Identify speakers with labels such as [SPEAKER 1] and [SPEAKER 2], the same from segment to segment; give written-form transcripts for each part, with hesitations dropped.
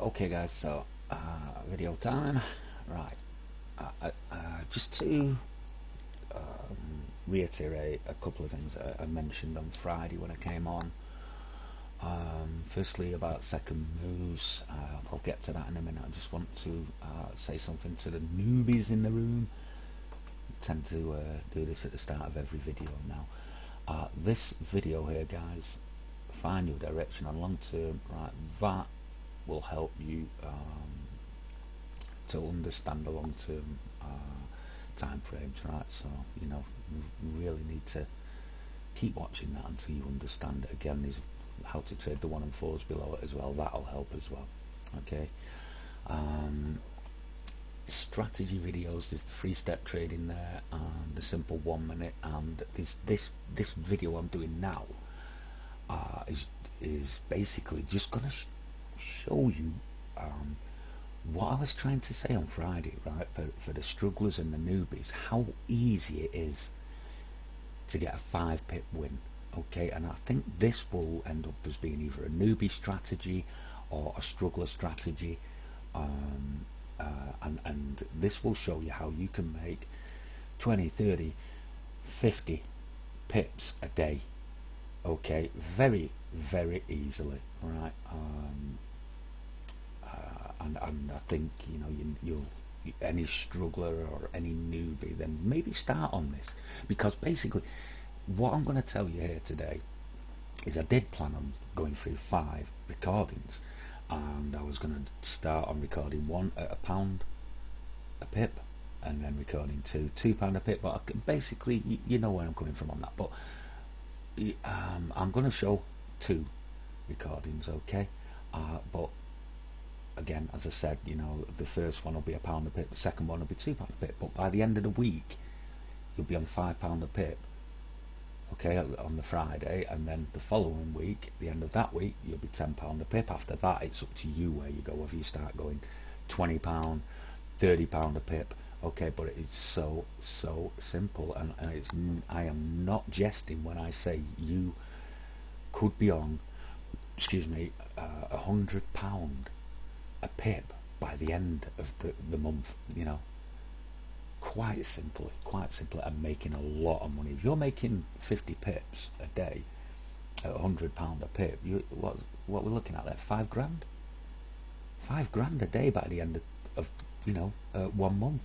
[SPEAKER 1] Okay guys, so video time. Right, just to reiterate a couple of things I mentioned on Friday when I came on. Firstly, about second moves. I'll get to that in a minute. I just want to say something to the newbies in the room. I tend to do this at the start of every video now. This video here, guys, find your direction on long term. Right, that will help you to understand the long term time frames, right? So you know, you really need to keep watching that until you understand it. Again, there's how to trade the 1 and 4s below it as well. That'll help as well. Okay. Strategy videos, there's the 3-step trading there and the simple 1 minute, and this video I'm doing now is basically just gonna show you what I was trying to say on Friday, right? For the strugglers and the newbies, how easy it is to get a 5 pip win. Okay, and I think this will end up as being either a newbie strategy or a struggler strategy, and this will show you how you can make 20, 30, 50 pips a day. Okay, very easily, right? And I think, you know, you'll any struggler or any newbie, then maybe start on this, because basically what I'm going to tell you here today is I did plan on going through 5 recordings, and I was going to start on recording 1 at £1 a pip, and then recording 2 £2 a pip. But I can basically, you know where I'm coming from on that. But I'm going to show 2 recordings, okay? But again, as I said, you know, the first one will be £1 a pip, the second one will be £2 a pip. But by the end of the week, you'll be on £5 a pip. Okay, on the Friday, and then the following week, at the end of that week, you'll be £10 a pip. After that, it's up to you where you go, whether you start going £20, £30 a pip. Okay, but it's so simple, and it's, I am not jesting when I say you could be on, excuse me, £100 a pip by the end of the month. You know, quite simply, and making a lot of money. If you're making 50 pips a day at £100 a pip, what we're looking at there, 5 grand? 5 grand a day by the end of you know, 1 month.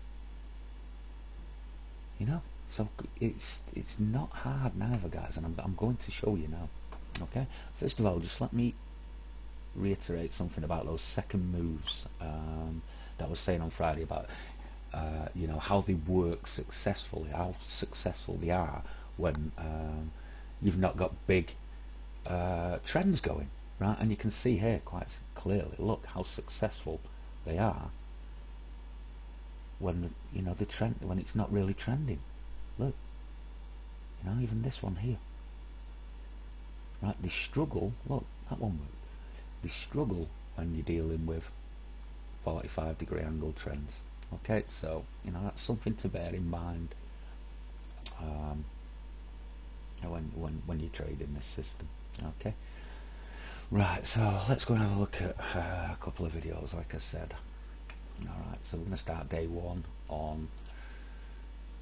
[SPEAKER 1] You know, so it's not hard neither, guys, and I'm going to show you now. Okay, first of all, just let me reiterate something about those second moves that I was saying on Friday about you know, how they work successfully, how successful they are when you've not got big trends going, right? And you can see here quite clearly, look how successful they are when you know the trend, when it's not really trending. Look, you know, even this one here, right? They struggle. Look, that one worked. They struggle when you're dealing with 45-degree angle trends. Okay, so you know, that's something to bear in mind when you're trading this system. Okay, right, so let's go and have a look at a couple of videos, like I said. Alright, so we're going to start day 1 on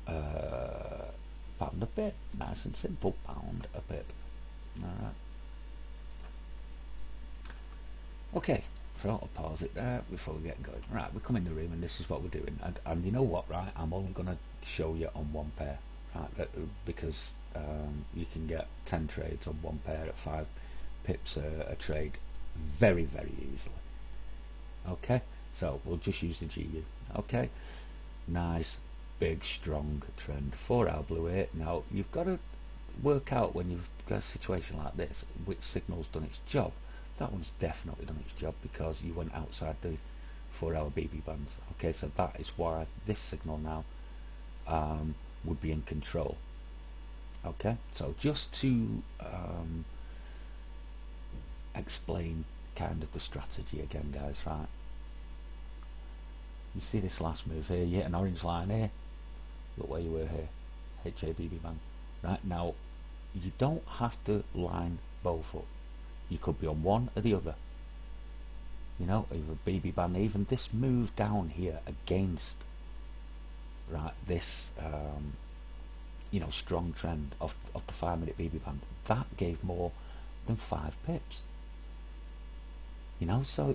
[SPEAKER 1] £1 a pip. Nice and simple, £1 a pip. Alright. Okay, so I'll pause it there before we get going. Right, we come in the room and this is what we're doing. And you know what, right? I'm only going to show you on 1 pair, right? Because you can get 10 trades on 1 pair at 5 pips a trade very easily. Okay, so we'll just use the GU. Okay, nice, big, strong trend. 4-hour blue here. Now, you've got to work out when you've got a situation like this, which signal's done its job. That one's definitely done its job because you went outside the 4-hour BB bands. Okay, so that is why this signal now would be in control. Okay, so just to explain kind of the strategy again, guys, right? You see this last move here, you hit an orange line here. Look where you were here, HABB band. Right, now, you don't have to line both up. You could be on one or the other. you know, either BB band, even this move down here against, right, this you know, strong trend of the 5-minute BB band, that gave more than 5 pips. You know, so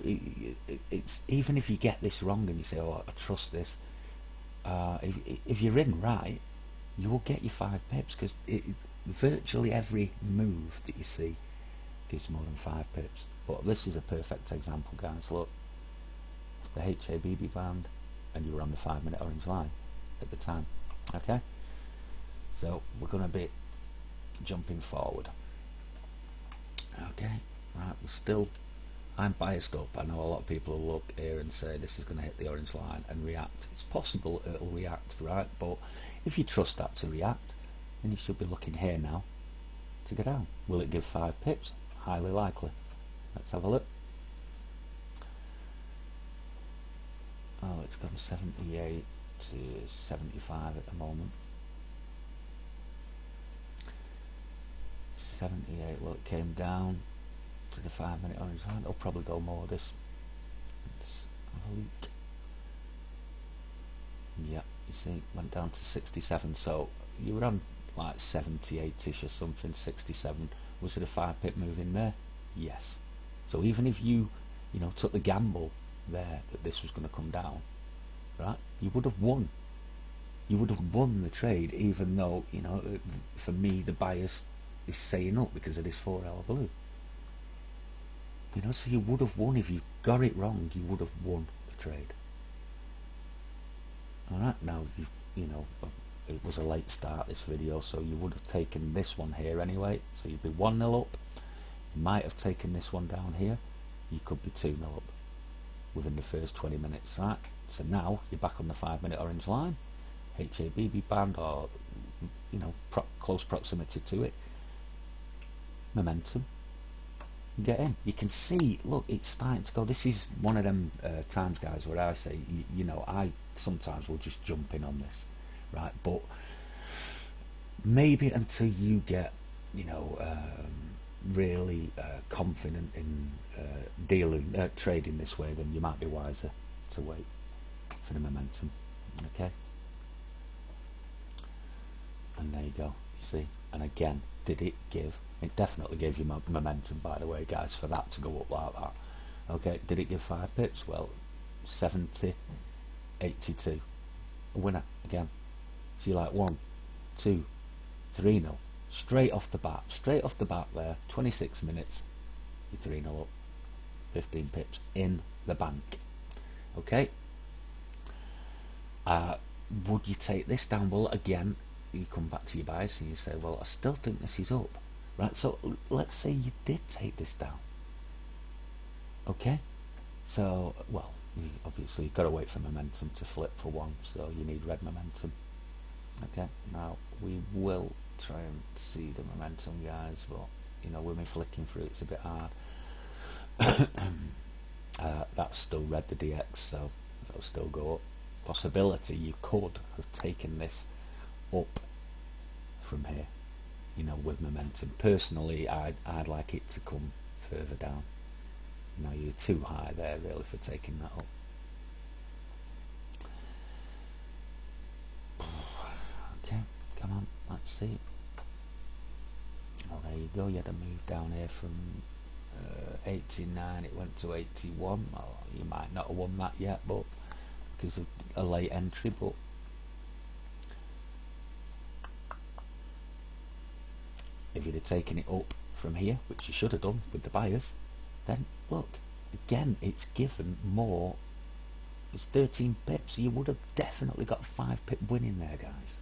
[SPEAKER 1] it's even if you get this wrong and you say, oh, I trust this, if you're in right, you will get your 5 pips, because virtually every move that you see gives more than 5 pips. But this is a perfect example, guys. Look, the HABB band, and you were on the 5-minute orange line at the time. Okay, so we're going to be jumping forward. Okay, right, we're still, I'm biased up. I know a lot of people will look here and say this is going to hit the orange line and react. It's possible it'll react, right? But if you trust that to react, then you should be looking here now to go down. Will it give 5 pips? Highly likely. Let's have a look. Oh, it's gone 78 to 75 at the moment. 78, well, it came down to the 5-minute orange line. It'll probably go more of this. Let's have a look. Yeah, you see, went down to 67, so you were on like 78ish or something. 67. Was it a 5 pip move in there? Yes. So even if you know, took the gamble there that this was going to come down, right, you would have won. You would have won the trade, even though, you know, for me the bias is saying up because of this 4-hour blue. You know, so you would have won. If you got it wrong, you would have won the trade. Alright, now you know, it was a late start, this video, so you would have taken this one here anyway, so you'd be 1-0 up. You might have taken this one down here, you could be 2-0 up within the first 20 minutes, right? So now you're back on the 5-minute orange line, HABB band, or, you know, close proximity to it, momentum, get in. You can see, look, it's starting to go. This is one of them times, guys, where I say, you know, I sometimes will just jump in on this, right? But maybe until you get, you know, really confident in trading this way, then you might be wiser to wait for the momentum. Okay, and there you go. You see, and again, did it give? It definitely gave you momentum, by the way, guys, for that to go up like that. Okay, did it give 5 pips? Well, 70, 82, a winner again. So you're like 1, 2, 3-0 straight off the bat there. 26 minutes, you're 3-0 up, 15 pips in the bank. Okay, would you take this down? Well, again, you come back to your bias and you say, well, I still think this is up, right? So let's say you did take this down. Okay, so, well, obviously you've got to wait for momentum to flip for one, so you need red momentum. Okay, now we will try and see the momentum, guys, but, you know, with me flicking through, it's a bit hard. That's still red, the DX, so it'll still go up. Possibility you could have taken this up from here, you know, with momentum. Personally, I'd like it to come further down. You know, you're too high there really for taking that up. Okay, come on, let's see. Oh, there you go. You had a move down here from 89, it went to 81. Oh, you might not have won that yet, but because of a late entry. But if you'd have taken it up from here, which you should have done with the buyers, then look, again, it's given more. It's 13 pips, so you would have definitely got a 5 pip win in there, guys.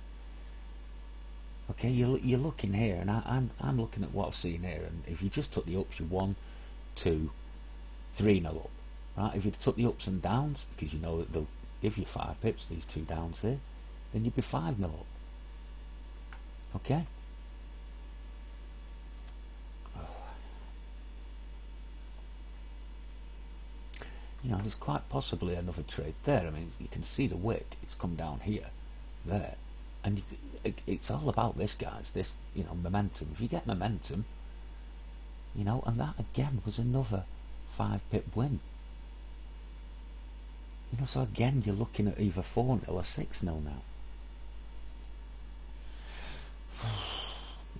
[SPEAKER 1] Okay, you're looking here, and I'm looking at what I've seen here, and if you just took the ups, you're 1, 2, 3-0 up, right? If you took the ups and downs, because you know that they'll give you 5 pips, these 2 downs here, then you'd be 5-0 up. Okay. You know, there's quite possibly another trade there. I mean, you can see the wick, it's come down here, there, and it's all about this, guys, this, you know, momentum. If you get momentum, you know, and that again was another 5 pip win. You know, so again, you're looking at either 4-0 or 6-0 now.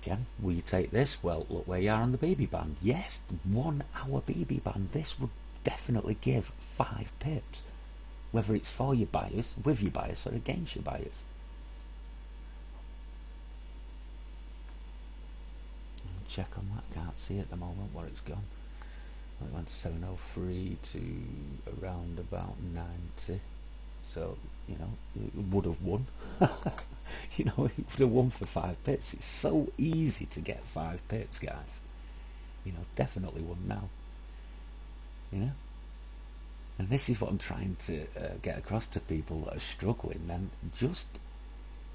[SPEAKER 1] Again, will you take this? Well, look where you are on the BB band. Yes, 1 hour BB band. This would definitely give 5 pips. Whether it's for your bias, with your bias, or against your bias. Check on that, can't see at the moment where it's gone. It went 703 to around about 90. So, you know, it would have won. You know, it would have won for 5 pips. It's so easy to get 5 pips, guys. You know, definitely won now. You know? And this is what I'm trying to get across to people that are struggling. Then just,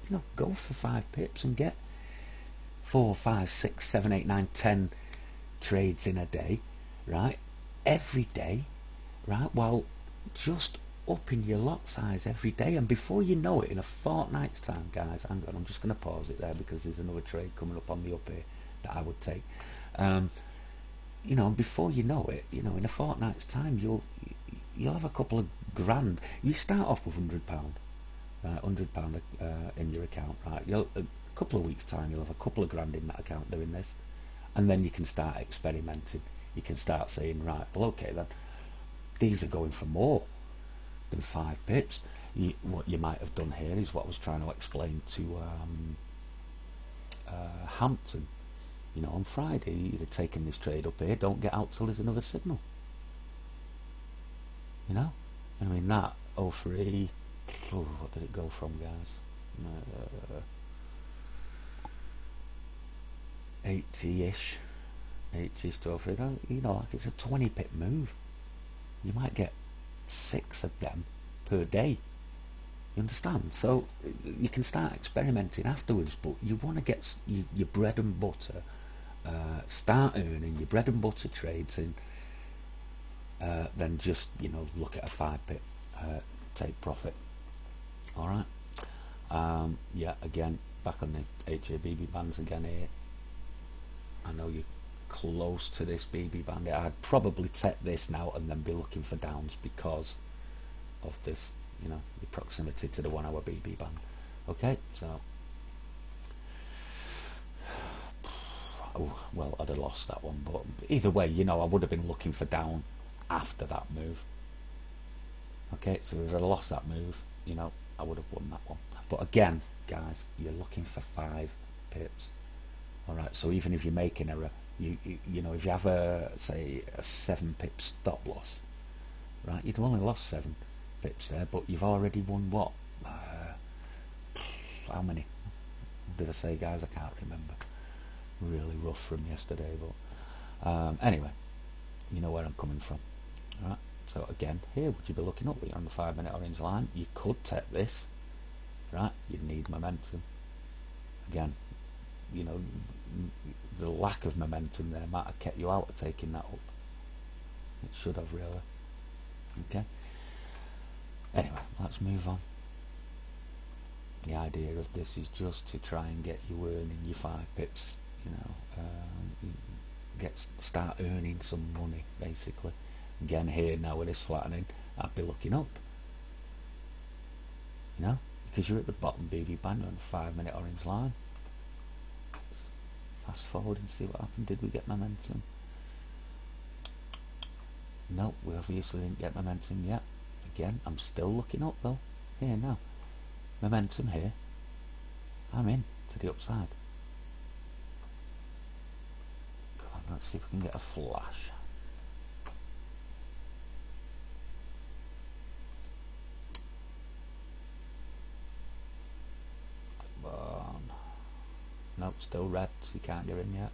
[SPEAKER 1] you know, go for 5 pips and get 4, 5, 6, 7, 8, 9, 10 trades in a day, right? Every day, right? While just upping your lot size every day, and before you know it, in a fortnight's time, guys, hang on, I'm just going to pause it there because there's another trade coming up on the up here that I would take. You know, before you know it, you know, in a fortnight's time, you'll have a couple of grand. You start off with £100, right? £100 in your account, right? A couple of weeks' time, you'll have a couple of grand in that account doing this, and then you can start experimenting. You can start saying, right, well, okay, then these are going for more than 5 pips. What you might have done here is what I was trying to explain to Hampton. You know, on Friday, you'd have taken this trade up here. Don't get out till there's another signal. You know, I mean that 03. What did it go from, guys? 80-ish, 80s to 03. You know, like it's a 20 pip move. You might get 6 of them per day. You understand? So you can start experimenting afterwards, but you want to get your bread and butter. Start earning your bread and butter trades in. Then just, you know, look at a 5 pip, take profit. All right. Yeah. Again, back on the HABB bands again here. I know you're close to this BB band. I'd probably take this now and then be looking for downs because of this, you know, the proximity to the 1 hour BB band. Okay, so well, I'd have lost that one, but either way, you know, I would have been looking for down after that move. Okay, so if I'd lost that move, you know, I would have won that one. But again, guys, you're looking for 5 pips. All right, so even if you make an error, you know, if you have say a 7 pip stop loss, right, you'd only lost 7 pips there, but you've already won what? How many did I say, guys? I can't remember. Really rough from yesterday, but anyway, you know where I'm coming from. All right. So again, here, would you be looking up? You're on the 5-minute orange line. You could take this, right? You'd need momentum. Again, you know, the lack of momentum there might have kept you out of taking that up. It should have, really. Okay. Anyway, let's move on. The idea of this is just to try and get you earning your 5 pips. You know, start earning some money, basically. Again, here now with this flattening, I'd be looking up. You know, because you're at the bottom BB band on the 5-minute orange line. Fast forward and see what happened. Did we get momentum? No, we obviously didn't get momentum yet. Again, I'm still looking up though. Here now, momentum here. I'm in to the upside. Come on, let's see if we can get a flash. Nope, still red, so you can't get in yet.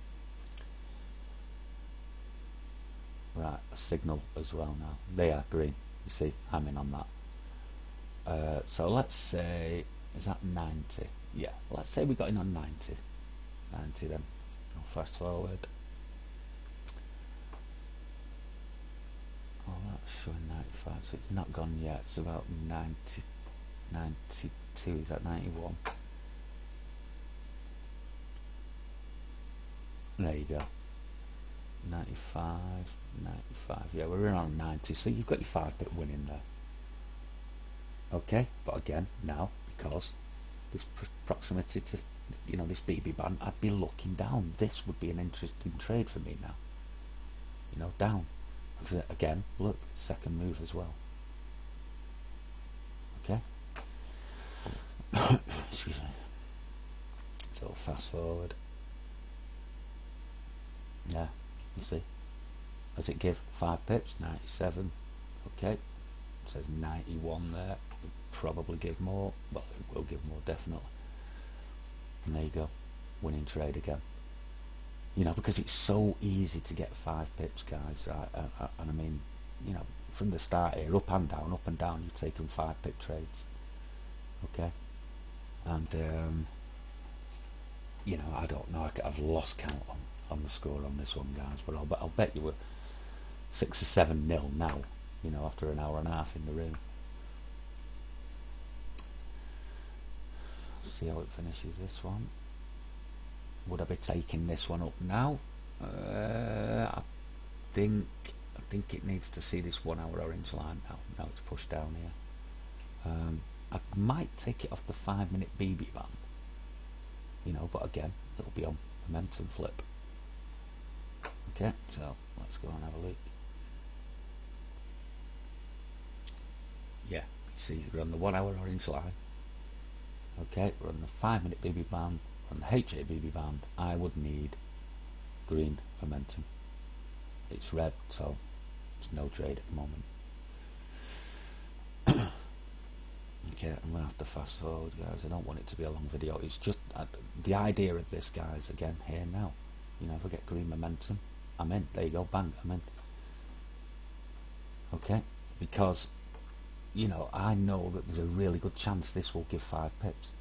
[SPEAKER 1] Right, a signal as well now. They are green. You see, I'm in on that. So let's say, is that 90? Yeah, let's say we got in on 90. 90 then. I'll fast forward. Oh, that's showing 95, so it's not gone yet. It's about 90, 92, is that 91? There you go. 95, 95. Yeah, we're in on 90. So you've got your 5 pip win in there. Okay, but again, now, because this proximity to, this BB band, I'd be looking down. This would be an interesting trade for me now. Down. Again, look, second move as well. Okay. Excuse me. So fast forward. Yeah, you see. Does it give 5 pips? 97. Okay. It says 91 there. It'll probably give more. Well, it will give more, definitely. And there you go. Winning trade again. Because it's so easy to get 5 pips, guys, right? And I mean, from the start here, up and down, you're taking 5 pip trades. Okay? And, I don't know, I've lost count on the score on this one, guys, but I'll bet you were 6 or 7-0 now, after an hour and a half in the room. See how it finishes, this one. Would I be taking this one up now? I think it needs to see this 1 hour orange line now. Now it's pushed down here. I might take it off the 5-minute BB band, but again, it'll be on momentum flip. Okay, so let's go and have a look. Yeah, see, we're on the 1 hour orange line. Okay, we're on the 5-minute BB band. On the HA BB band, I would need green momentum. It's red, so there's no trade at the moment. Okay, I'm going to have to fast forward, guys. I don't want it to be a long video. It's just the idea of this, guys, again, here now. If I get green momentum, I'm in. There you go, bang, I'm in. Okay, because, I know that there's a really good chance this will give 5 pips.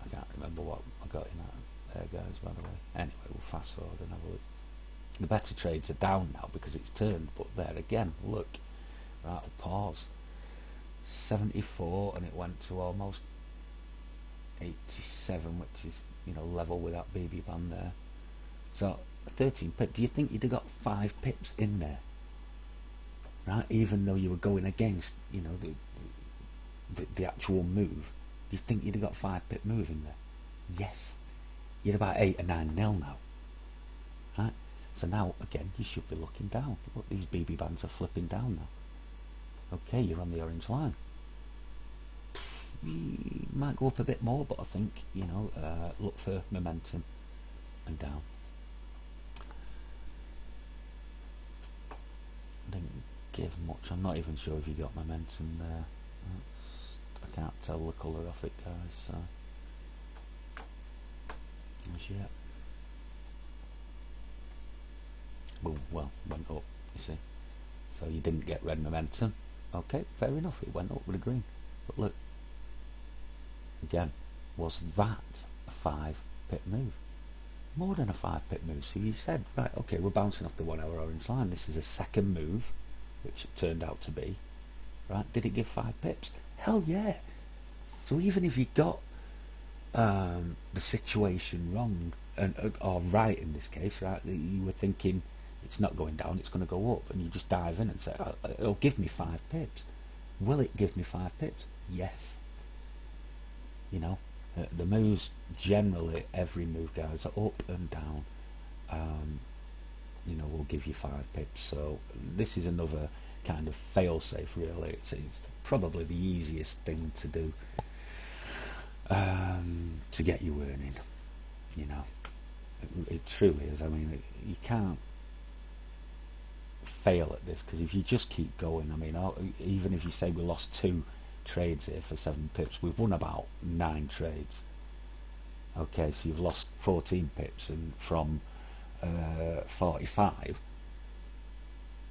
[SPEAKER 1] I can't remember what I got in that there, guys, by the way. Anyway, we'll fast forward and have a look. The better trades are down now because it's turned, but there again, look. Right, I'll pause. 74, and it went to almost 87, which is, level with that BB band there. So, 13 pip. Do you think you'd have got 5 pips in there? Right, even though you were going against, the actual move. Do you think you'd have got 5 pip move in there? Yes. You're about 8 or 9 nil now. Right? So now, again, you should be looking down. Look, these BB bands are flipping down now. Okay, you're on the orange line. You might go up a bit more, but I think, look for momentum and down. Didn't give much. I'm not even sure if you got momentum there. I can't tell the colour of it, guys, so as yet. Well, went up, you see. So you didn't get red momentum. Okay, fair enough, it went up with a green. But look, again, was that a 5 pip move? More than a 5 pip move. So you said, right, okay, we're bouncing off the 1 hour orange line. This is a second move, which it turned out to be. Right, did it give 5 pips? Hell yeah. So even if you got the situation wrong, or right in this case, right, you were thinking it's not going down, it's going to go up, and you just dive in and say, it'll give me 5 pips. Will it give me 5 pips? Yes. The moves, generally, every move, guys, are up and down, will give you 5 pips. So this is another kind of fail-safe, really. It's probably the easiest thing to do to get you earning. It truly is. I mean, you can't fail at this, because if you just keep going, I mean, even if you say we lost 2 trades here for 7 pips, we've won about 9 trades. Okay, so you've lost 14 pips, and from 45,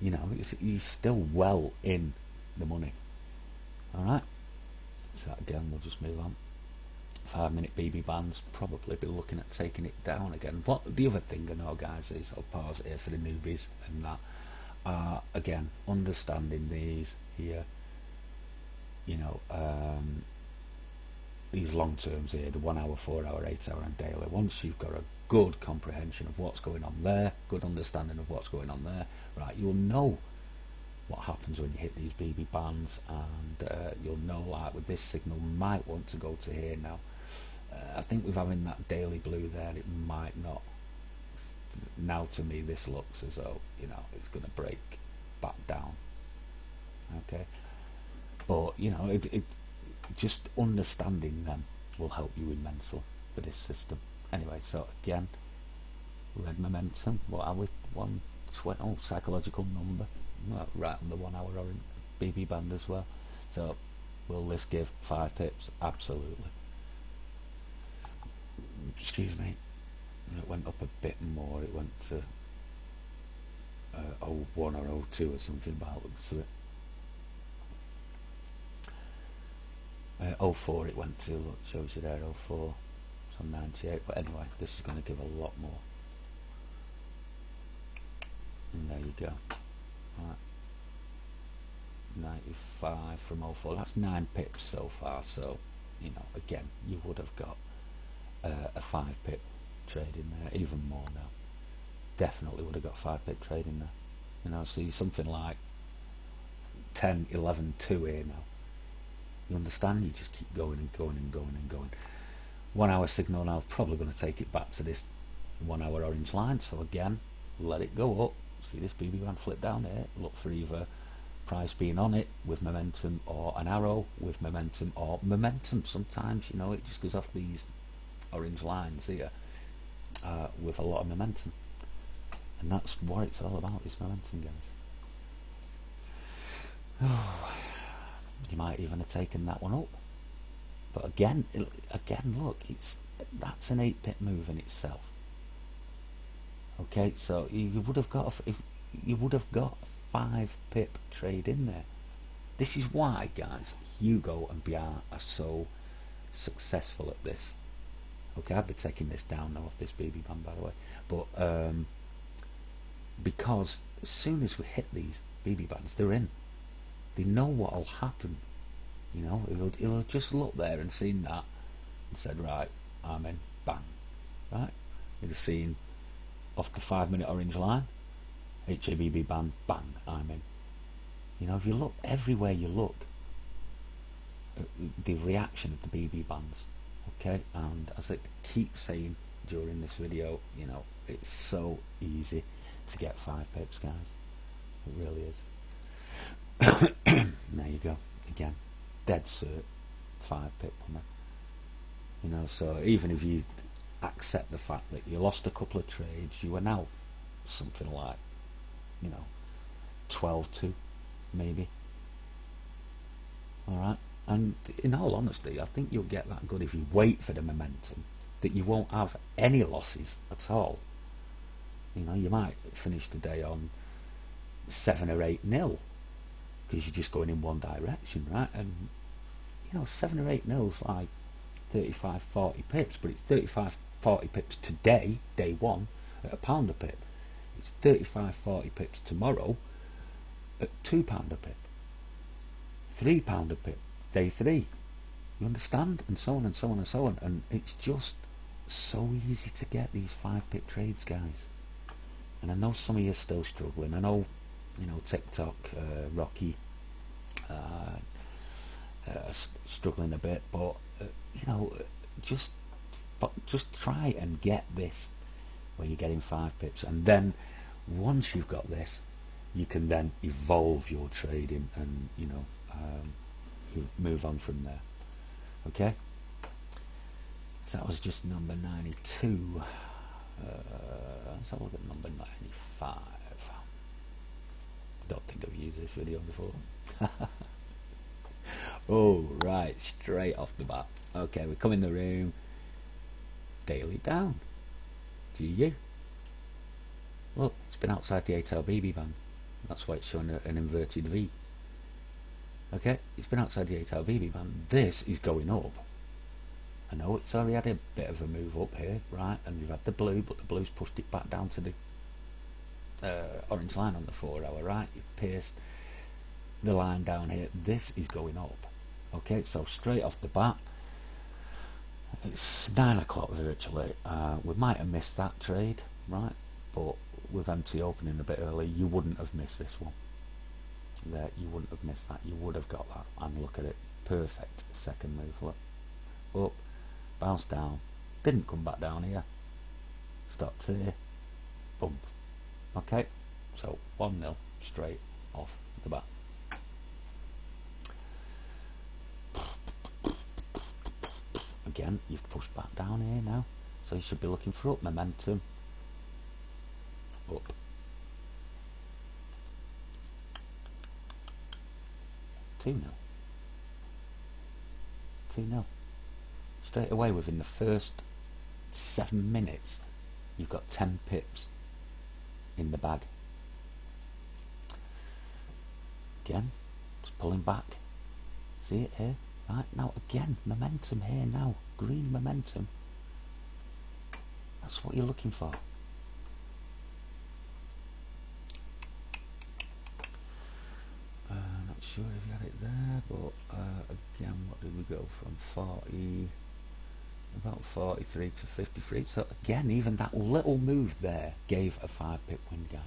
[SPEAKER 1] you're still well in the money. Alright, so again, we'll just move on. 5-minute BB bands, probably be looking at taking it down again. What the other thing I know, guys, is, I'll pause it here for the newbies and that, again, understanding these here, these long terms here, the 1 hour, 4 hour, 8 hour and daily. Once you've got a good comprehension of what's going on there, good understanding of what's going on there, right, you'll know what happens when you hit these BB bands, and you'll know, like with this signal, might want to go to here now. I think with having that daily blue there, it might not. Now to me this looks as though, you know, it's going to break back down. Okay, but you know, it just understanding them will help you immensely for this system. Anyway, so again, red momentum, what are we, 120, oh, psychological number, right on the 1 hour orange BB band as well. So will this give 5 pips? Absolutely. Excuse me, it went up a bit more, it went to 01 or 02 or something by the looks of it. 04 it went to, look, shows you there, 04, so 98, but anyway, this is going to give a lot more. And there you go. Right. 95 from 04, that's 9 pips so far, so, you know, again, you would have got a 5 pip trade in there, even more now. Definitely would have got 5 pip trade in there. You know, see something like 10, 11, 2 here now. You understand? You just keep going and going and going and going. 1 hour signal now, probably going to take it back to this 1 hour orange line. So again, let it go up. See this BB band flip down here. Look for either price being on it with momentum, or an arrow with momentum, or momentum. Sometimes, you know, it just goes off these orange lines here with a lot of momentum, and that's what it's all about, is momentum, guys. Oh, you might even have taken that one up, but again look, that's an 8 pip move in itself. Okay, so you would have got a 5 pip trade in there. This is why, guys, Hugo and BR are so successful at this. Okay, I'd be taking this down now off this BB band, by the way, but because as soon as we hit these BB bands, they're in. They know what will happen. You know, he'll just look there and seen that and said, right, I'm in, bang, right? He'd have seen off the 5 minute orange line, HABB band, bang, I'm in. You know, if you look everywhere you look, the reaction of the BB bands. Okay, and as I keep saying during this video, you know, it's so easy to get 5 pips, guys. It really is. There you go. Again, dead cert, 5 pip on it. You know, so even if you accept the fact that you lost a couple of trades, you are now something like, you know, 12-2, maybe. Alright? And in all honesty, I think you'll get that good if you wait for the momentum, that you won't have any losses at all. You know, you might finish the day on 7 or 8-0 because you're just going in one direction, right? And, you know, 7 or 8-0's like 35, 40 pips, but it's 35, 40 pips today, day one, at £1 a pip. It's 35, 40 pips tomorrow at £2 a pip. £3 a pip. Day 3, you understand, and so on and so on and so on, and it's just so easy to get these 5 pip trades, guys. And I know some of you are still struggling. I know, you know, TikTok, Rocky, struggling a bit, but you know, just try and get this where you're getting 5 pips, and then once you've got this, you can then evolve your trading, and you know, move on from there. Okay, so that was just number 92. Let's have a look at number 95. I don't think I've used this video before. Oh, right, straight off the bat. Okay, we come in the room, daily down. GU. Look, it's been outside the 8 hour BB band. That's why it's showing an inverted V. Okay, it's been outside the 8 hour BB band. This is going up. I know it's already had a bit of a move up here, right? And you've had the blue, but the blue's pushed it back down to the orange line on the 4 hour, right? You've pierced the line down here. This is going up. Okay, so straight off the bat, it's 9 o'clock virtually. We might have missed that trade, right? But with MT opening a bit early, you wouldn't have missed this one. there, you wouldn't have missed that. You would have got that. And look at it, perfect second move. Look, up, bounce down, didn't come back down here, stopped here, boom. Okay, so 1-0 straight off the bat. Again, you've pushed back down here now, so you should be looking for up momentum. Up. 2-0. 2-0. Straight away within the first 7 minutes, you've got 10 pips in the bag. Again, just pulling back. See it here? Right, now again, momentum here now. Green momentum. That's what you're looking for. Not sure if you had it there, but again, what did we go from 40, about 43 to 53. So again, even that little move there gave a 5-pip win, guys.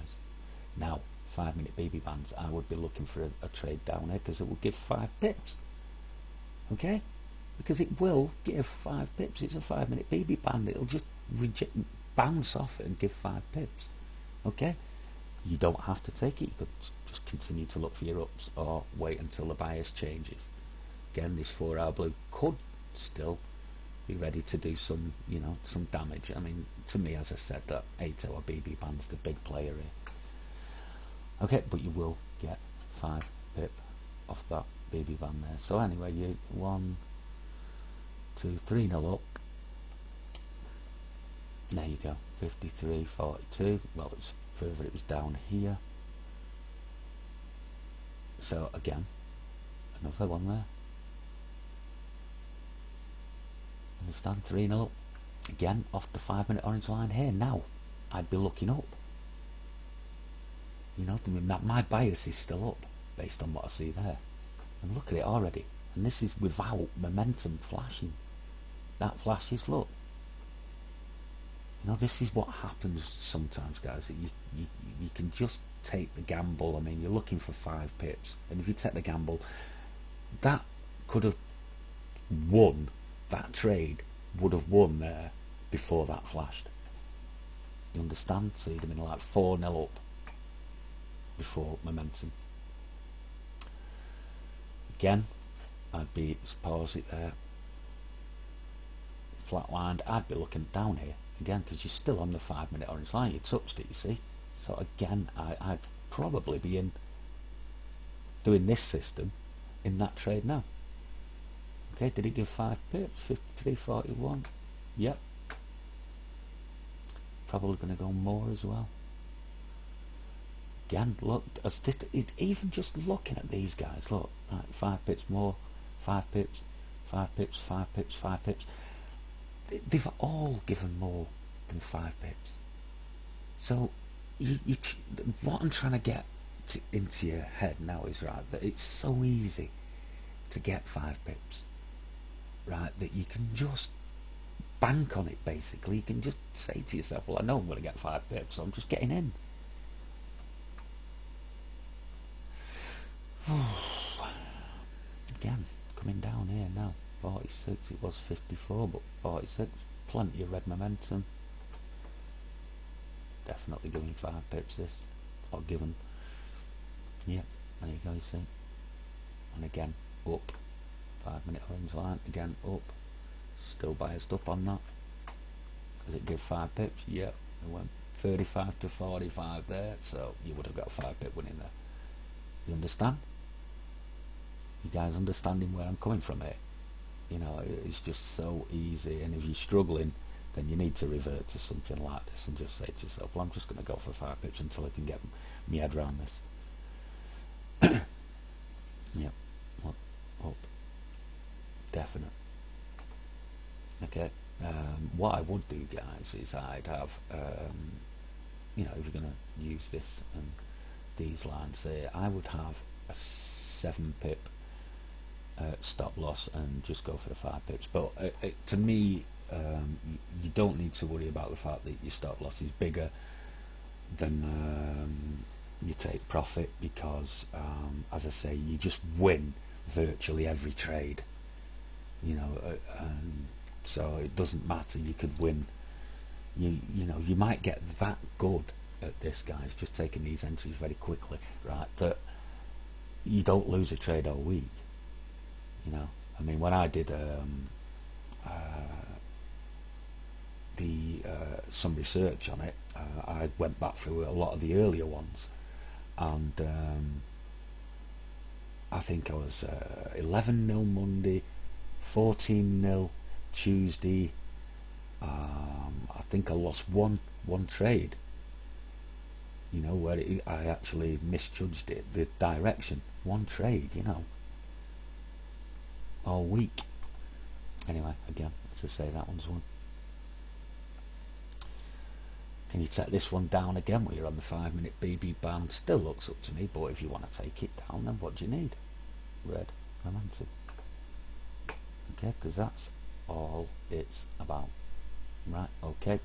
[SPEAKER 1] Now, 5-minute BB bands, I would be looking for a trade down here because it will give 5 pips. Okay? Because it will give 5 pips. It's a 5-minute BB band. It'll just bounce off it and give 5 pips. Okay? You don't have to take it. You could just continue to look for your ups or wait until the bias changes. Again, this 4-hour blue could still be ready to do some, some damage. I mean, to me, as I said, that 8-hour BB band's the big player here. Okay, but you will get 5 pip off that BB band there. So anyway, you 1, 2, 3-0 up. There you go, 53, 42. Well, it's further, it was down here. So again, another one there. Understand? 3-0 up. Again, off the 5-minute orange line here. Now, I'd be looking up. My bias is still up based on what I see there. And look at it already. And this is without momentum flashing. That flashes, look. This is what happens sometimes, guys. You can just take the gamble. I mean, you're looking for 5 pips. And if you take the gamble, that could have won. That trade would have won there before that flashed. You understand? So you'd have been like 4-0 up before momentum. Again, I'd be, pause it there, flatlined. I'd be looking down here again because you're still on the 5-minute orange line. You touched it, you see. So again, I'd probably be in doing this system in that trade now. Okay, did it give 5 pips? 53.41. Yep. Probably going to go more as well. Again, look, even just looking at these guys, look, right, 5 pips more, 5 pips, 5 pips, 5 pips, 5 pips. They've all given more than 5 pips. So, what I'm trying to get into your head now is, right, that it's so easy to get 5 pips, right, that you can just bank on it, basically. You can just say to yourself, well, I know I'm going to get 5 pips, so I'm just getting in. Again, coming down here now, 46, it was 54, but 46, plenty of red momentum. Definitely giving 5 pips this, or given. Yep, there you go, you see. And again, up, 5-minute orange line, again up, still biased up on that. Does it give 5 pips? Yep, it went 35 to 45 there, so you would have got 5 pip winning there. You understand? You guys understanding where I'm coming from here? It's just so easy, and if you're struggling, then you need to revert to something like this and just say to yourself, well, I'm just going to go for 5 pips until I can get my head around this. Yep, up, definite. Okay, what I would do, guys, is I'd have, if you're going to use this and these lines here, I would have a 7 pip stop loss and just go for the 5 pips. But to me, you don't need to worry about the fact that your stop loss is bigger than you take profit because, as I say, you just win virtually every trade. You know, so it doesn't matter. You could win. You know, you might get that good at this, guys, just taking these entries very quickly, right, that you don't lose a trade all week. You know, I mean, when I did some research on it, I went back through a lot of the earlier ones, and I think I was 11-0 Monday, 14-0 Tuesday. I think I lost one trade, you know, where I actually misjudged it, the direction. One trade, you know, all week. Anyway, again, as I say, that one's won. Can you take this one down again where you're on the 5-minute BB band? Still looks up to me, but if you want to take it down, then what do you need? Red momentum. Okay, because that's all it's about. Right, okay.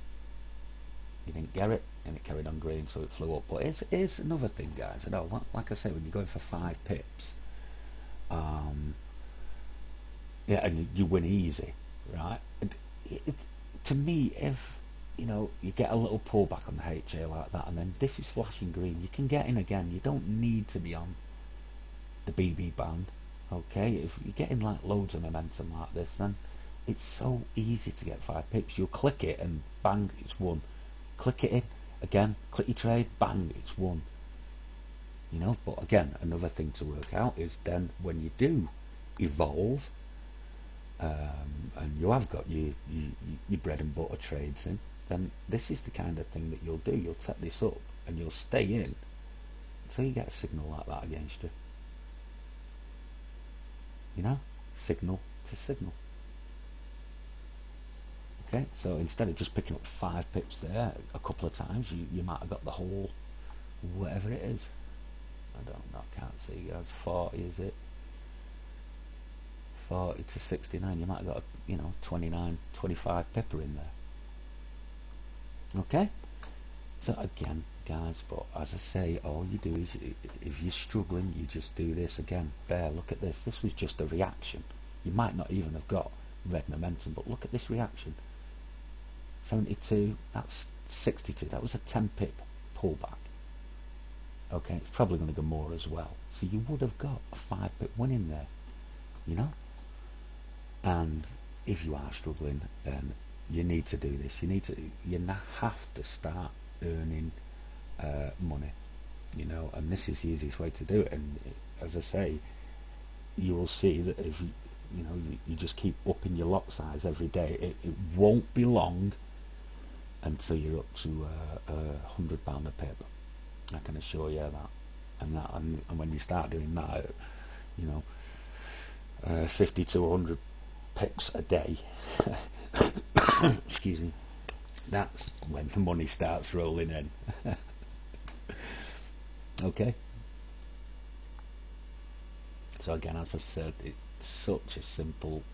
[SPEAKER 1] You didn't get it, and it carried on green, so it flew up. But here's another thing, guys. I know, like I say, when you're going for 5 pips, yeah, and you win easy, right? To me, if you know, you get a little pullback on the HA like that, and then this is flashing green, you can get in again. You don't need to be on the BB band, okay? If you're getting like loads of momentum like this, then it's so easy to get 5 pips. You'll click it and bang, it's won. Click it in again, click your trade, bang, it's won. You know, but again, another thing to work out is then when you do evolve, and you have got your bread and butter trades in, then this is the kind of thing that you'll do. You'll set this up and you'll stay in until you get a signal like that against you. You know, signal to signal. Okay, so instead of just picking up 5 pips there a couple of times, you might have got the whole, whatever it is. I don't know, I can't see, guys. 40, is it? 40 to 69, you might have got, you know, 29, 25 pipper in there. Okay, so again, guys, but as I say, all you do is, if you're struggling, you just do this again. Bear, look at this. This was just a reaction. You might not even have got red momentum, but look at this reaction. 72, that's 62. That was a 10 pip pullback. Okay, it's probably going to go more as well. So you would have got a 5 pip win in there, you know. And if you are struggling, then you need to do this. You have to start earning money, you know. And this is the easiest way to do it. And as I say, you will see that if you just keep upping your lot size every day, it won't be long until you're up to £100 a pip. I can assure you that. And when you start doing that, you know, 50 to 100 pips a day, excuse me, that's when the money starts rolling in. Okay. So again, as I said, it's such a simple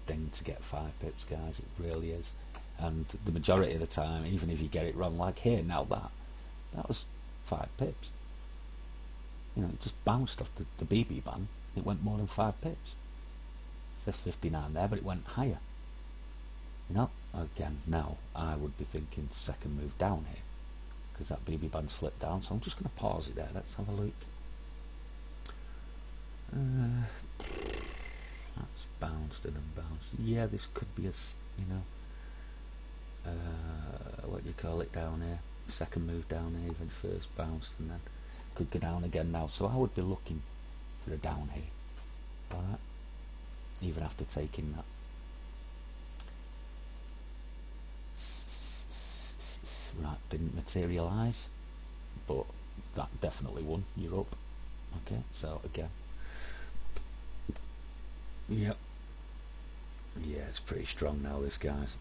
[SPEAKER 1] thing to get 5 pips, guys. It really is. And the majority of the time, even if you get it wrong, like here, now that was 5 pips. You know, it just bounced off the BB band. It went more than 5 pips. It says 59 there, but it went higher. You know, again, now I would be thinking second move down here, because that BB band slipped down. So I'm just going to pause it there. Let's have a look. That's bounced and unbounced. Yeah, this could be a, you know, what do you call it down here? Second move down here, even first bounced and then could go down again now. So I would be looking for a down here. Alright, even after taking that. Right, didn't materialise, but that definitely won. You're up. Okay, so again, yep, yeah, it's pretty strong now, this, guys.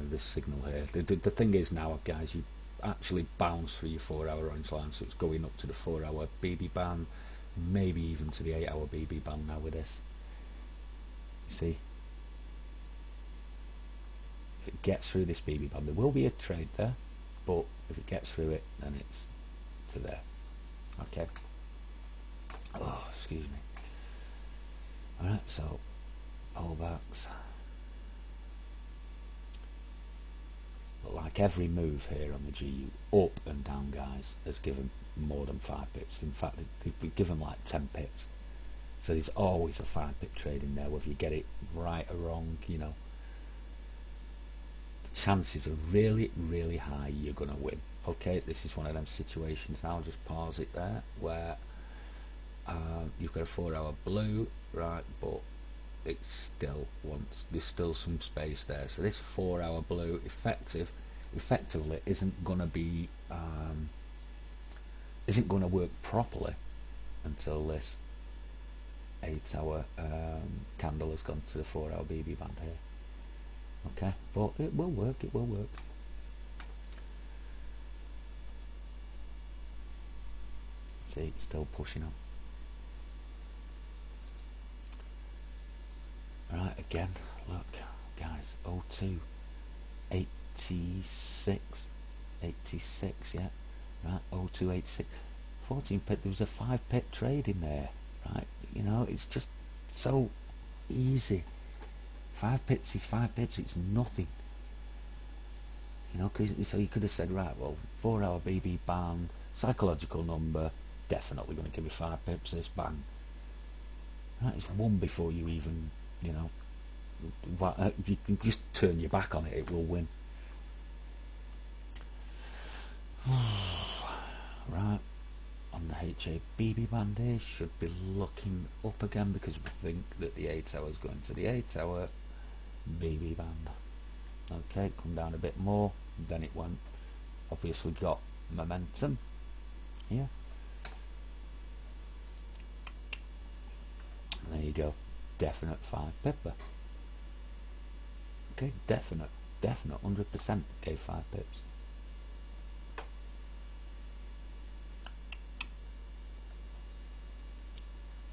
[SPEAKER 1] This signal here. The thing is now, guys, you actually bounce through your 4-hour orange line, so it's going up to the 4-hour BB band, maybe even to the 8-hour BB band now with this. You see, if it gets through this BB band, there will be a trade there, but if it gets through it, then it's to there. Okay. Oh, excuse me. Alright, so pullbacks. But like every move here on the GU, up and down, guys, has given more than 5 pips. In fact, they've given like 10 pips. So there's always a 5 pip trade in there, whether you get it right or wrong, you know. The chances are really, really high you're going to win. Okay, this is one of them situations now, I'll just pause it there, where you've got a 4-hour blue, right, but it still wants, there's still some space there. So this 4-hour blue effectively isn't going to be, isn't going to work properly until this 8-hour candle has gone to the 4-hour BB band here. Okay, but it will work, it will work. See, it's still pushing on. Right, again, look, guys, 02, 86, 86, yeah, right, 02, 86, 14 pip, there was a 5 pip trade in there, right, you know, it's just so easy. 5 pips is 5 pips, it's nothing, you know, cause, so you could have said, right, well, 4-hour BB band, psychological number, definitely going to give you 5 pips, this bang, right, it's won before you even, you know, you can just turn your back on it, it will win. Right, on the HABB band here, should be looking up again because we think that the 8-hour is going to the 8-hour BB band. Okay, come down a bit more, then it went, obviously got momentum here. There you go, definite 5 pipper. Okay, definite 100% gave 5 pips.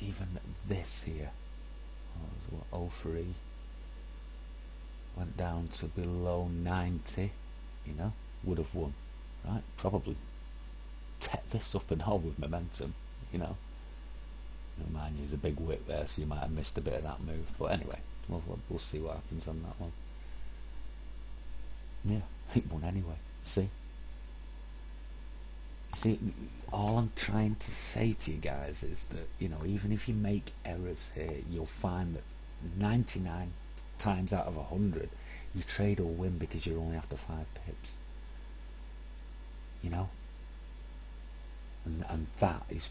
[SPEAKER 1] Even this here, 03, went down to below 90, you know, would have won, right? Probably set this up and all with momentum, you know. Mind you, there's a big wick there, so you might have missed a bit of that move. But anyway, we'll see what happens on that one. Yeah, it won anyway. See, all I'm trying to say to you guys is that, you know, even if you make errors here, you'll find that 99 times out of 100, your trade will win because you're only after 5 pips. You know, and that is,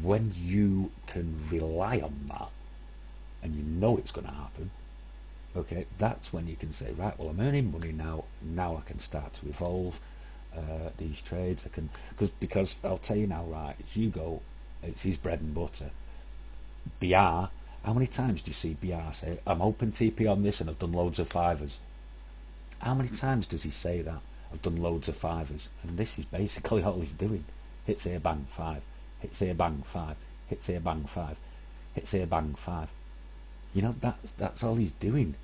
[SPEAKER 1] when you can rely on that and you know it's going to happen, okay, that's when you can say, right, well, I'm earning money now I can start to evolve these trades. I can, because I'll tell you now, right, as you go, it's his bread and butter. BR, how many times do you see BR say, I'm open TP on this and I've done loads of 5s? How many times does he say that? I've done loads of 5s, and this is basically all he's doing. Hits here, bang, 5. Hits here, bang, 5. Hits here, bang, 5. Hits here, bang, 5. You know, that's all he's doing.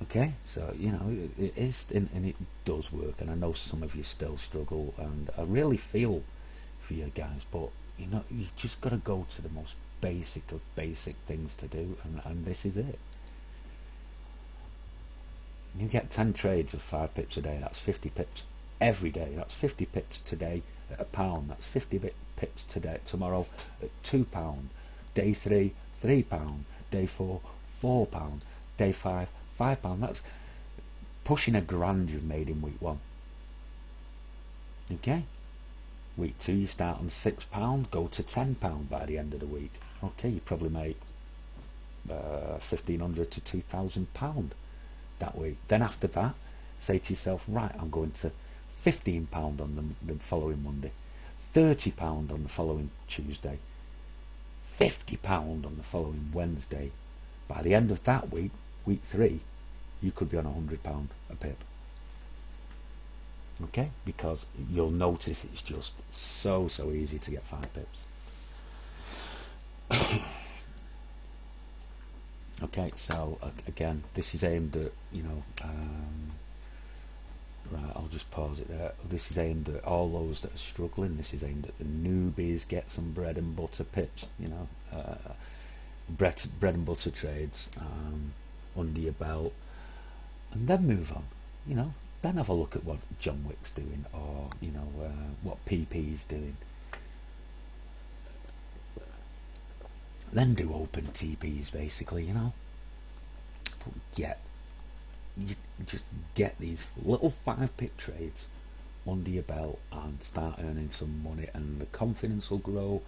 [SPEAKER 1] Okay, so, you know, it is, and it does work, and I know some of you still struggle, and I really feel for you guys, but, you know, you just got to go to the most basic of basic things to do, and this is it. You get 10 trades of 5 pips a day, that's 50 pips every day, that's 50 pips today at £1, that's 50 pips today, tomorrow at £2, day 3, £3, day 4, £4, day 5, £5, that's pushing £1,000 you've made in week 1. Okay, week 2 you start on £6, go to £10 by the end of the week. Okay, you probably make £1,500 to £2,000 that week. Then after that, say to yourself, right, I'm going to £15 on the following Monday, £30 on the following Tuesday, £50 on the following Wednesday. By the end of that week, week 3, you could be on £100 a pip. Okay, because you'll notice it's just so easy to get 5 pips. Okay, so again, this is aimed at, you know, Right, I'll just pause it there. This is aimed at all those that are struggling. This is aimed at the newbies. Get some bread and butter pips, you know, bread and butter trades under your belt, and then move on. You know, then have a look at what John Wick's doing, or you know, what PP's doing. Then do open TPs, basically, you know. You just get these little 5-pip trades under your belt and start earning some money, and the confidence will grow,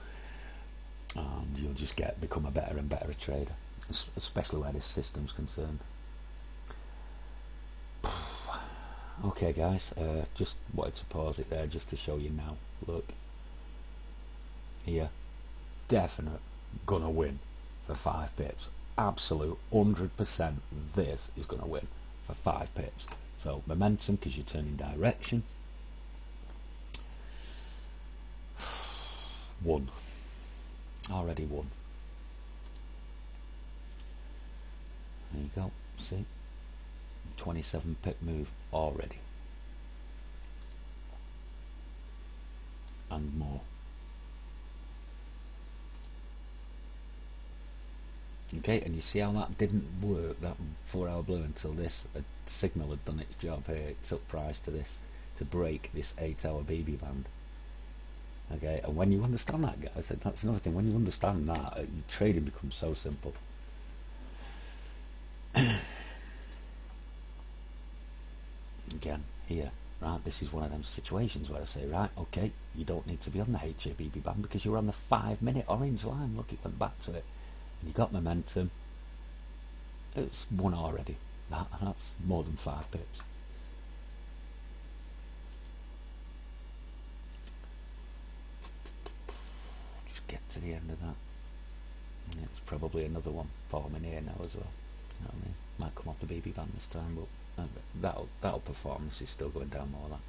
[SPEAKER 1] and you'll just become a better and better trader, especially where this system's concerned. Okay guys, just wanted to pause it there just to show you now. Look here, definite gonna win for 5 pips, absolute 100%. This is gonna win for 5 pips. So momentum, because you're turning direction. Won, already won. There you go, see, 27 pip move already, and more. Okay, and you see how that didn't work, that 4-hour blue, until this signal had done its job here. It took price to this to break this 8-hour BB band. Okay, and when you understand that, guys, that's another thing. When you understand that, trading becomes so simple. Again, here, right, this is one of them situations where I say, right, okay, you don't need to be on the HABB band because you're on the 5-minute orange line. Look, it went back to it. And you got momentum. It's won already. That's more than 5 pips. Just get to the end of that. And it's probably another one forming here now as well. You know what I mean? Might come off the BB band this time, but that'll perform. This is still going down more than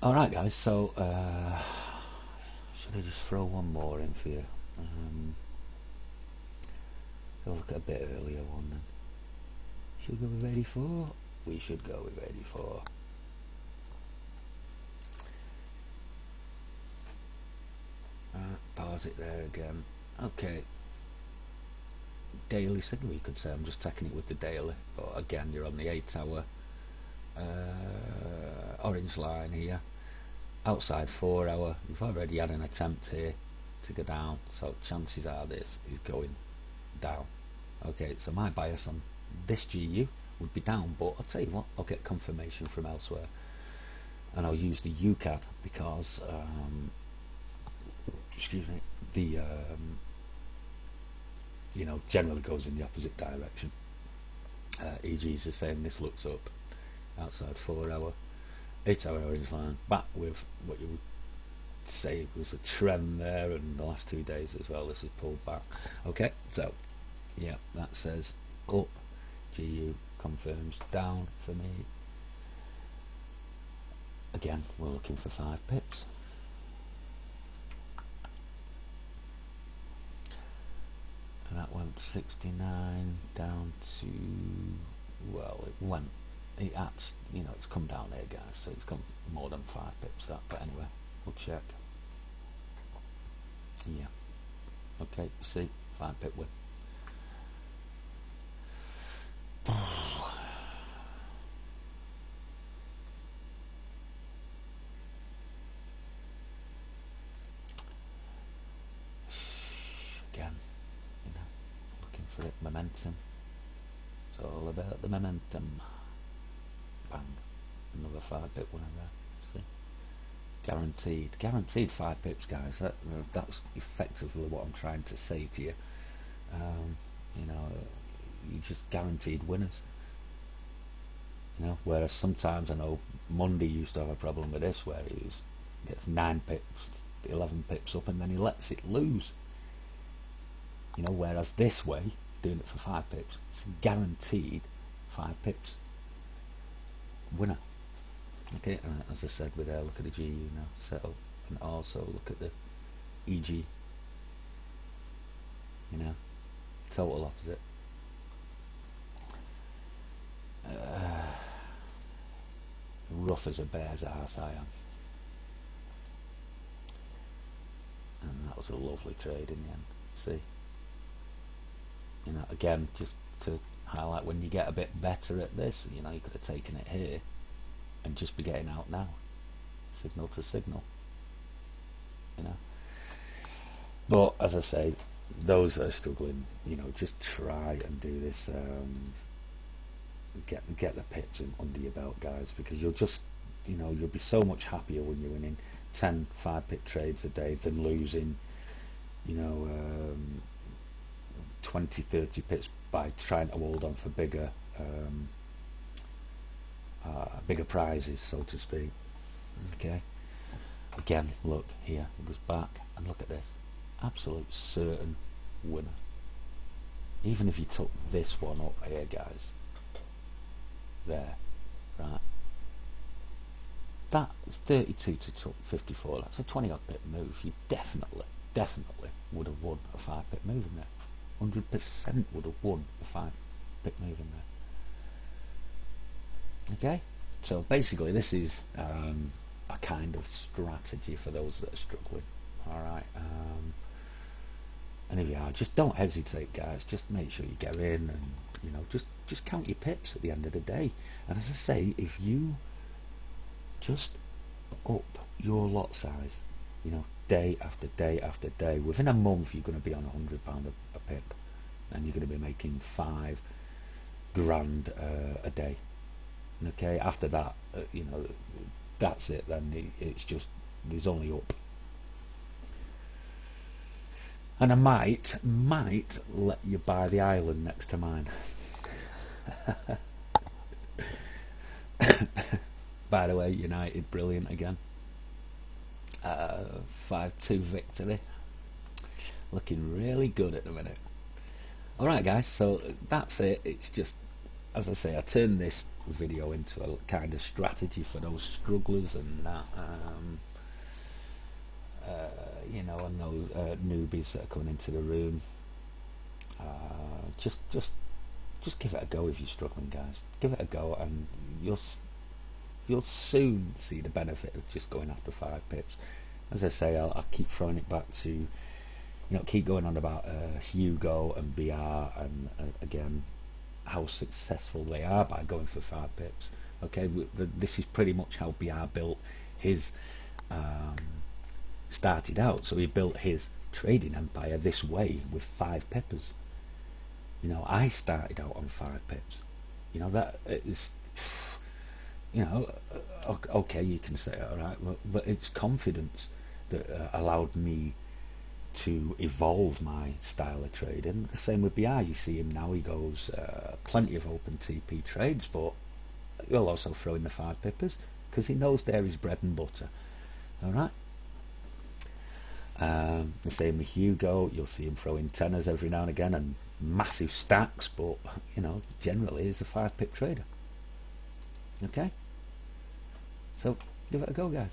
[SPEAKER 1] that. Alright guys, so should I just throw one more in for you? So look at a bit earlier one then. Should we go with 84? We should go with 84. Pause it there again. Okay. Daily signal, you could say. I'm just taking it with the daily, but again, you're on the 8-hour orange line here. Outside 4-hour, you've already had an attempt here to go down, so chances are this is going down. Okay, so my bias on this GU would be down, but I'll tell you what, I'll get confirmation from elsewhere, and I'll use the UCAD because excuse me, the you know, generally goes in the opposite direction. EGs are saying this looks up outside 4-hour, 8-hour orange line, back with what you would say was a trend there, and the last 2 days as well this has pulled back. Okay, so yeah, that says up, GU confirms down for me. Again, we're looking for 5 pips. And that went 69 down to, well, it actually, you know, it's come down there guys, so it's gone more than 5 pips that, but anyway, we'll check. Yeah, okay, you see, 5 pip win. Again, you know, looking for it, momentum. It's all about the momentum. Bang, another 5 pip winner there. See, guaranteed 5 pips, guys. That's effectively what I'm trying to say to you. You know, you just guaranteed winners. You know, whereas sometimes I know Monday used to have a problem with this, where he gets 9 pips, 11 pips up, and then he lets it lose. You know, whereas this way, doing it for 5 pips, it's guaranteed 5 pips winner. Okay, and as I said, with there, look at the GU now settle, and also look at the EG. You know, total opposite. rough as a bear's ass, I am. And that was a lovely trade in the end. See, you know, again, just to highlight, when you get a bit better at this, you know, you could have taken it here and just be getting out now, signal to signal, you know. But as I say, those that are struggling, you know, just try and do this. Get the pips in under your belt, guys, because you'll just, you know, you'll be so much happier when you're winning 10 5-pip trades a day than losing, you know, 20, 30 pips by trying to hold on for bigger prizes, so to speak. Okay. Again, look here, it goes back, and look at this, absolute certain winner. Even if you took this one up here, guys, there, right, that's 32 to 54, that's a 20 odd pip move. You definitely would have won a 5-pip move in there. 100% would have won a 5-pip move in there. Okay, so basically this is a kind of strategy for those that are struggling. Alright, and if you are, just don't hesitate, guys. Just make sure you get in, and you know, just count your pips at the end of the day. And as I say, if you just up your lot size, you know, day after day after day, within a month you're going to be on £100 a pip, and you're going to be making £5,000 a day. Okay, after that, you know, that's it. Then it's just, there's only up. And I might let you buy the island next to mine. By the way, United brilliant again. 5-2 victory. Looking really good at the minute. Alright guys, so that's it. It's just, as I say, I turned this video into a kind of strategy for those strugglers and that. You know, and those newbies that are coming into the room. Just give it a go if you're struggling, guys. Give it a go, and you'll soon see the benefit of just going after 5 pips. As I say, I'll keep throwing it back to, you know, keep going on about Hugo and BR, and again, how successful they are by going for 5 pips. Okay, this is pretty much how BR built his. Started out, so he built his trading empire this way with 5 pippers. You know, I started out on 5 pips. You know, that is, you know, okay, you can say it, alright, but it's confidence that allowed me to evolve my style of trading. The same with BR. You see him now, he goes plenty of open TP trades, but he'll also throw in the 5 pippers because he knows they're his bread and butter. Alright. The same with Hugo. You'll see him throwing tenors every now and again and massive stacks, but you know, generally he's a 5-pip trader. Okay, so give it a go, guys.